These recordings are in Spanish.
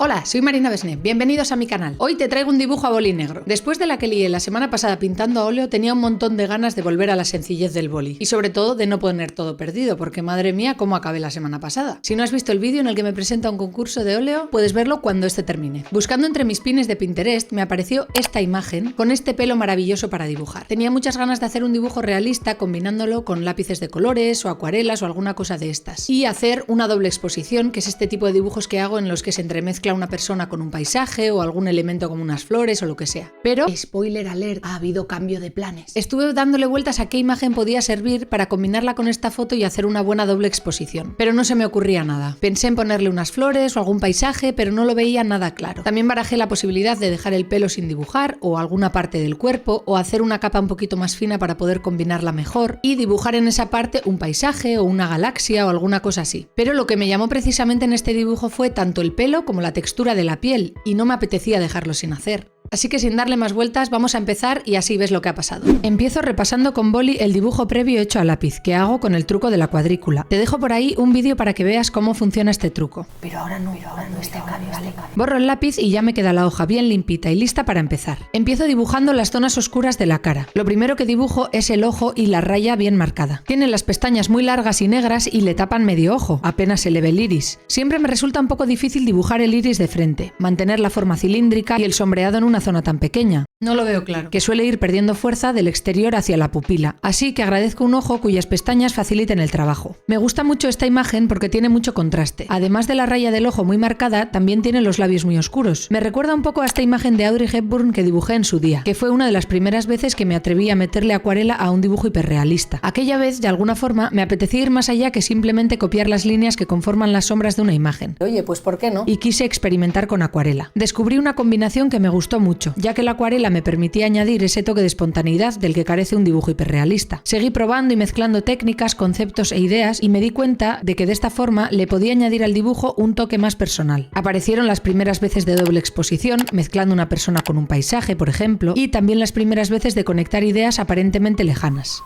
Hola, soy Marina Besné, bienvenidos a mi canal. Hoy te traigo un dibujo a boli negro. Después de la que lié la semana pasada pintando a óleo, tenía un montón de ganas de volver a la sencillez del boli. Y sobre todo de no poner todo perdido, porque madre mía, cómo acabé la semana pasada. Si no has visto el vídeo en el que me presento a un concurso de óleo, puedes verlo cuando este termine. Buscando entre mis pines de Pinterest, me apareció esta imagen con este pelo maravilloso para dibujar. Tenía muchas ganas de hacer un dibujo realista combinándolo con lápices de colores o acuarelas o alguna cosa de estas. Y hacer una doble exposición, que es este tipo de dibujos que hago en los que se entremezcla una persona con un paisaje o algún elemento como unas flores o lo que sea. Pero, spoiler alert, ha habido cambio de planes. Estuve dándole vueltas a qué imagen podía servir para combinarla con esta foto y hacer una buena doble exposición. Pero no se me ocurría nada. Pensé en ponerle unas flores o algún paisaje, pero no lo veía nada claro. También barajé la posibilidad de dejar el pelo sin dibujar o alguna parte del cuerpo o hacer una capa un poquito más fina para poder combinarla mejor y dibujar en esa parte un paisaje o una galaxia o alguna cosa así. Pero lo que me llamó precisamente en este dibujo fue tanto el pelo como la textura de la piel y no me apetecía dejarlo sin hacer. Así que sin darle más vueltas vamos a empezar y así ves lo que ha pasado. Empiezo repasando con boli el dibujo previo hecho a lápiz, que hago con el truco de la cuadrícula. Te dejo por ahí un vídeo para que veas cómo funciona este truco. Pero ahora no este cambio, ¿vale? Borro el lápiz y ya me queda la hoja bien limpita y lista para empezar. Empiezo dibujando las zonas oscuras de la cara. Lo primero que dibujo es el ojo y la raya bien marcada. Tiene las pestañas muy largas y negras y le tapan medio ojo, apenas se le ve el iris. Siempre me resulta un poco difícil dibujar el iris de frente, mantener la forma cilíndrica y el sombreado en una zona tan pequeña. No lo veo claro. Que suele ir perdiendo fuerza del exterior hacia la pupila. Así que agradezco un ojo cuyas pestañas faciliten el trabajo. Me gusta mucho esta imagen porque tiene mucho contraste. Además de la raya del ojo muy marcada, también tiene los labios muy oscuros. Me recuerda un poco a esta imagen de Audrey Hepburn que dibujé en su día, que fue una de las primeras veces que me atreví a meterle acuarela a un dibujo hiperrealista. Aquella vez, de alguna forma, me apetecía ir más allá que simplemente copiar las líneas que conforman las sombras de una imagen. Oye, pues ¿por qué no? Y quise experimentar con acuarela. Descubrí una combinación que me gustó mucho, ya que la acuarela me permitía añadir ese toque de espontaneidad del que carece un dibujo hiperrealista. Seguí probando y mezclando técnicas, conceptos e ideas y me di cuenta de que de esta forma le podía añadir al dibujo un toque más personal. Aparecieron las primeras veces de doble exposición, mezclando una persona con un paisaje, por ejemplo, y también las primeras veces de conectar ideas aparentemente lejanas.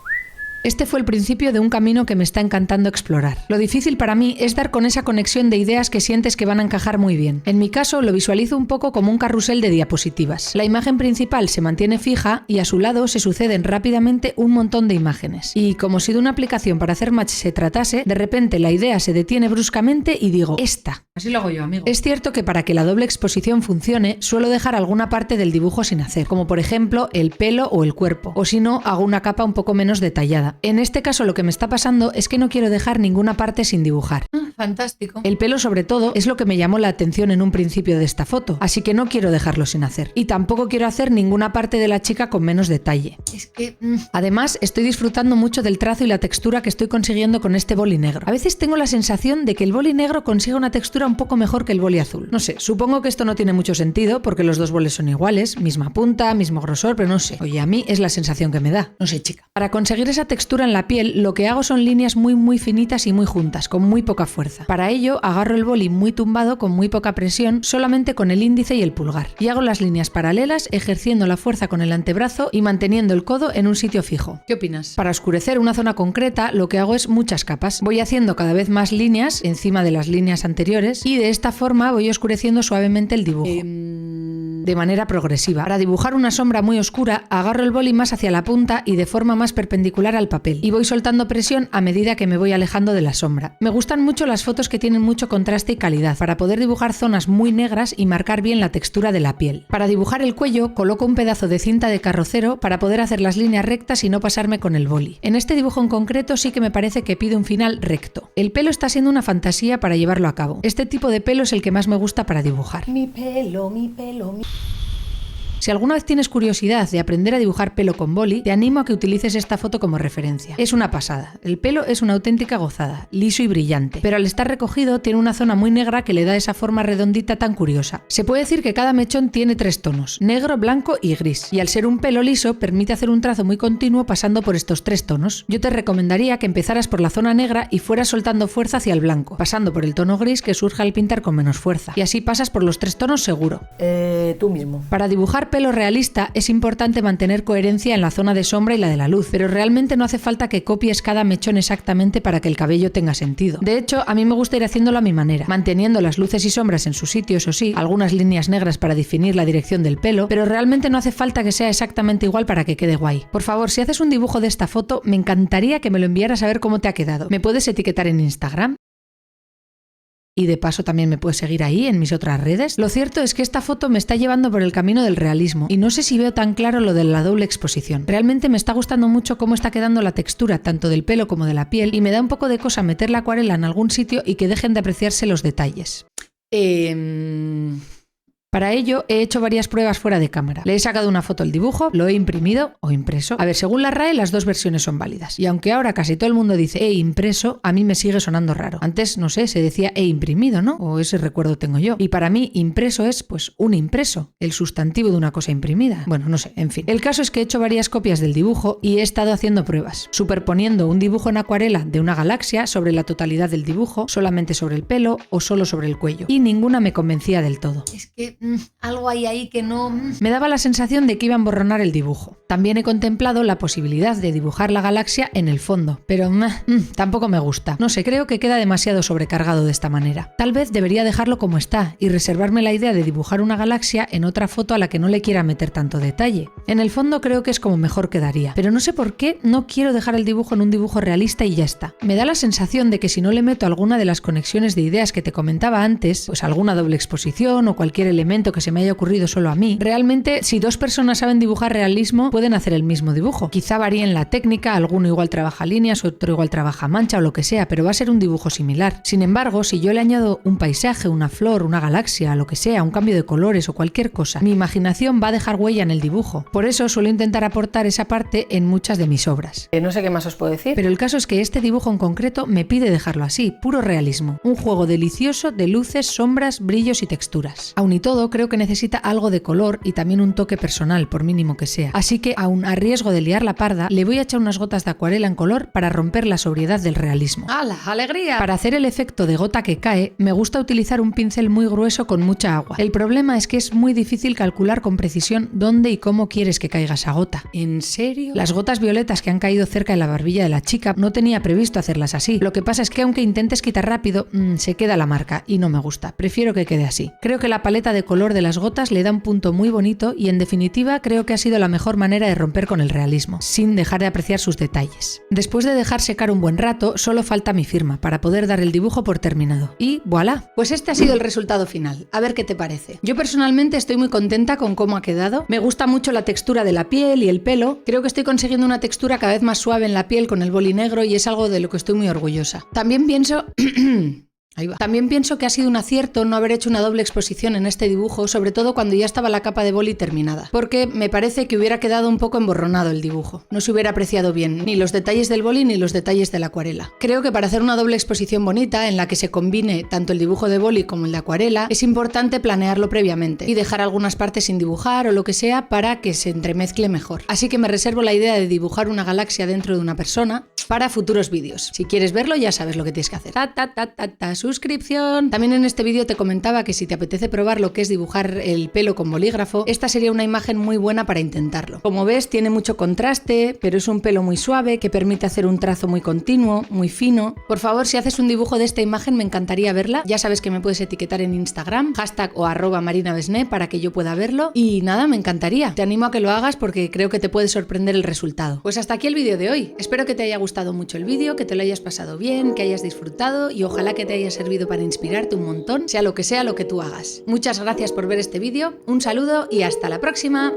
Este fue el principio de un camino que me está encantando explorar. Lo difícil para mí es dar con esa conexión de ideas que sientes que van a encajar muy bien. En mi caso lo visualizo un poco como un carrusel de diapositivas. La imagen principal se mantiene fija y a su lado se suceden rápidamente un montón de imágenes. Y como si de una aplicación para hacer match se tratase, de repente la idea se detiene bruscamente y digo, esta. Así lo hago yo, amigo. Es cierto que para que la doble exposición funcione, suelo dejar alguna parte del dibujo sin hacer, como por ejemplo el pelo o el cuerpo, o si no, hago una capa un poco menos detallada. En este caso lo que me está pasando es que no quiero dejar ninguna parte sin dibujar. Fantástico. El pelo sobre todo es lo que me llamó la atención en un principio de esta foto, así que no quiero dejarlo sin hacer. Y tampoco quiero hacer ninguna parte de la chica con menos detalle. Es que... Además, estoy disfrutando mucho del trazo y la textura que estoy consiguiendo con este boli negro. A veces tengo la sensación de que el boli negro consigue una textura un poco mejor que el boli azul. No sé, supongo que esto no tiene mucho sentido porque los dos bolis son iguales, misma punta, mismo grosor, pero no sé. Oye, a mí es la sensación que me da. No sé, chica. Para conseguir esa textura en la piel, lo que hago son líneas muy finitas y muy juntas, con muy poca fuerza. Para ello, agarro el boli muy tumbado con muy poca presión, solamente con el índice y el pulgar. Y hago las líneas paralelas, ejerciendo la fuerza con el antebrazo y manteniendo el codo en un sitio fijo. ¿Qué opinas? Para oscurecer una zona concreta, lo que hago es muchas capas. Voy haciendo cada vez más líneas encima de las líneas anteriores y de esta forma voy oscureciendo suavemente el dibujo. De manera progresiva. Para dibujar una sombra muy oscura, agarro el boli más hacia la punta y de forma más perpendicular al papel, y voy soltando presión a medida que me voy alejando de la sombra. Me gustan mucho las fotos que tienen mucho contraste y calidad, para poder dibujar zonas muy negras y marcar bien la textura de la piel. Para dibujar el cuello, coloco un pedazo de cinta de carrocero para poder hacer las líneas rectas y no pasarme con el boli. En este dibujo en concreto sí que me parece que pide un final recto. El pelo está siendo una fantasía para llevarlo a cabo. Este tipo de pelo es el que más me gusta para dibujar. Mi pelo. Si alguna vez tienes curiosidad de aprender a dibujar pelo con boli, te animo a que utilices esta foto como referencia. Es una pasada. El pelo es una auténtica gozada, liso y brillante, pero al estar recogido tiene una zona muy negra que le da esa forma redondita tan curiosa. Se puede decir que cada mechón tiene 3 tonos, negro, blanco y gris, y al ser un pelo liso permite hacer un trazo muy continuo pasando por estos 3 tonos. Yo te recomendaría que empezaras por la zona negra y fueras soltando fuerza hacia el blanco, pasando por el tono gris que surja al pintar con menos fuerza, y así pasas por los 3 tonos seguro. Tú mismo. Para dibujar pelo realista es importante mantener coherencia en la zona de sombra y la de la luz, pero realmente no hace falta que copies cada mechón exactamente para que el cabello tenga sentido. De hecho, a mí me gusta ir haciéndolo a mi manera, manteniendo las luces y sombras en su sitio, eso sí, algunas líneas negras para definir la dirección del pelo, pero realmente no hace falta que sea exactamente igual para que quede guay. Por favor, si haces un dibujo de esta foto, me encantaría que me lo enviaras a ver cómo te ha quedado. ¿Me puedes etiquetar en Instagram? Y de paso también me puedes seguir ahí en mis otras redes. Lo cierto es que esta foto me está llevando por el camino del realismo y no sé si veo tan claro lo de la doble exposición. Realmente me está gustando mucho cómo está quedando la textura tanto del pelo como de la piel y me da un poco de cosa meter la acuarela en algún sitio y que dejen de apreciarse los detalles. Para ello he hecho varias pruebas fuera de cámara. Le he sacado una foto al dibujo, lo he imprimido o impreso. A ver, según la RAE las dos versiones son válidas. Y aunque ahora casi todo el mundo dice he impreso, a mí me sigue sonando raro. Antes, no sé, se decía he imprimido, ¿no? O ese recuerdo tengo yo. Y para mí impreso es, pues, un impreso, el sustantivo de una cosa imprimida. Bueno, no sé, en fin. El caso es que he hecho varias copias del dibujo y he estado haciendo pruebas, superponiendo un dibujo en acuarela de una galaxia sobre la totalidad del dibujo, solamente sobre el pelo o solo sobre el cuello. Y ninguna me convencía del todo. Es que algo hay ahí que no... Me daba la sensación de que iba a emborronar el dibujo. También he contemplado la posibilidad de dibujar la galaxia en el fondo, pero tampoco me gusta. No sé, creo que queda demasiado sobrecargado de esta manera. Tal vez debería dejarlo como está y reservarme la idea de dibujar una galaxia en otra foto a la que no le quiera meter tanto detalle. En el fondo creo que es como mejor quedaría, pero no sé por qué no quiero dejar el dibujo en un dibujo realista y ya está. Me da la sensación de que si no le meto alguna de las conexiones de ideas que te comentaba antes, pues alguna doble exposición o cualquier elemento que se me haya ocurrido solo a mí, realmente si dos personas saben dibujar realismo pueden hacer el mismo dibujo. Quizá varíen la técnica, alguno igual trabaja líneas, otro igual trabaja mancha o lo que sea, pero va a ser un dibujo similar. Sin embargo, si yo le añado un paisaje, una flor, una galaxia, lo que sea, un cambio de colores o cualquier cosa, mi imaginación va a dejar huella en el dibujo. Por eso suelo intentar aportar esa parte en muchas de mis obras. No sé qué más os puedo decir. Pero el caso es que este dibujo en concreto me pide dejarlo así, puro realismo. Un juego delicioso de luces, sombras, brillos y texturas. Aun y todo, creo que necesita algo de color y también un toque personal, por mínimo que sea. Así que, aun a riesgo de liar la parda, le voy a echar unas gotas de acuarela en color para romper la sobriedad del realismo. ¡Hala, alegría! Para hacer el efecto de gota que cae, me gusta utilizar un pincel muy grueso con mucha agua. El problema es que es muy difícil calcular con precisión dónde y cómo quieres que caiga esa gota. ¿En serio? Las gotas violetas que han caído cerca de la barbilla de la chica no tenía previsto hacerlas así. Lo que pasa es que aunque intentes quitar rápido, se queda la marca y no me gusta. Prefiero que quede así. Creo que la paleta de color de las gotas le da un punto muy bonito y en definitiva creo que ha sido la mejor manera de romper con el realismo, sin dejar de apreciar sus detalles. Después de dejar secar un buen rato, solo falta mi firma para poder dar el dibujo por terminado. Y voilà. Pues este ha sido el resultado final. A ver qué te parece. Yo personalmente estoy muy contenta con cómo ha quedado. Me gusta mucho la textura de la piel y el pelo. Creo que estoy consiguiendo una textura cada vez más suave en la piel con el boli negro y es algo de lo que estoy muy orgullosa. También pienso... Ahí va. También pienso que ha sido un acierto no haber hecho una doble exposición en este dibujo, sobre todo cuando ya estaba la capa de boli terminada, porque me parece que hubiera quedado un poco emborronado el dibujo. No se hubiera apreciado bien ni los detalles del boli ni los detalles de la acuarela. Creo que para hacer una doble exposición bonita, en la que se combine tanto el dibujo de boli como el de acuarela, es importante planearlo previamente y dejar algunas partes sin dibujar o lo que sea para que se entremezcle mejor. Así que me reservo la idea de dibujar una galaxia dentro de una persona para futuros vídeos. Si quieres verlo ya sabes lo que tienes que hacer. Suscripción. También en este vídeo te comentaba que si te apetece probar lo que es dibujar el pelo con bolígrafo, esta sería una imagen muy buena para intentarlo. Como ves, tiene mucho contraste, pero es un pelo muy suave que permite hacer un trazo muy continuo, muy fino. Por favor, si haces un dibujo de esta imagen me encantaría verla. Ya sabes que me puedes etiquetar en Instagram, hashtag o @marinabesné para que yo pueda verlo. Y nada, me encantaría. Te animo a que lo hagas porque creo que te puede sorprender el resultado. Pues hasta aquí el vídeo de hoy. Espero que te haya gustado mucho el vídeo, que te lo hayas pasado bien, que hayas disfrutado y ojalá que te haya servido para inspirarte un montón, sea lo que tú hagas. Muchas gracias por ver este vídeo, un saludo y hasta la próxima.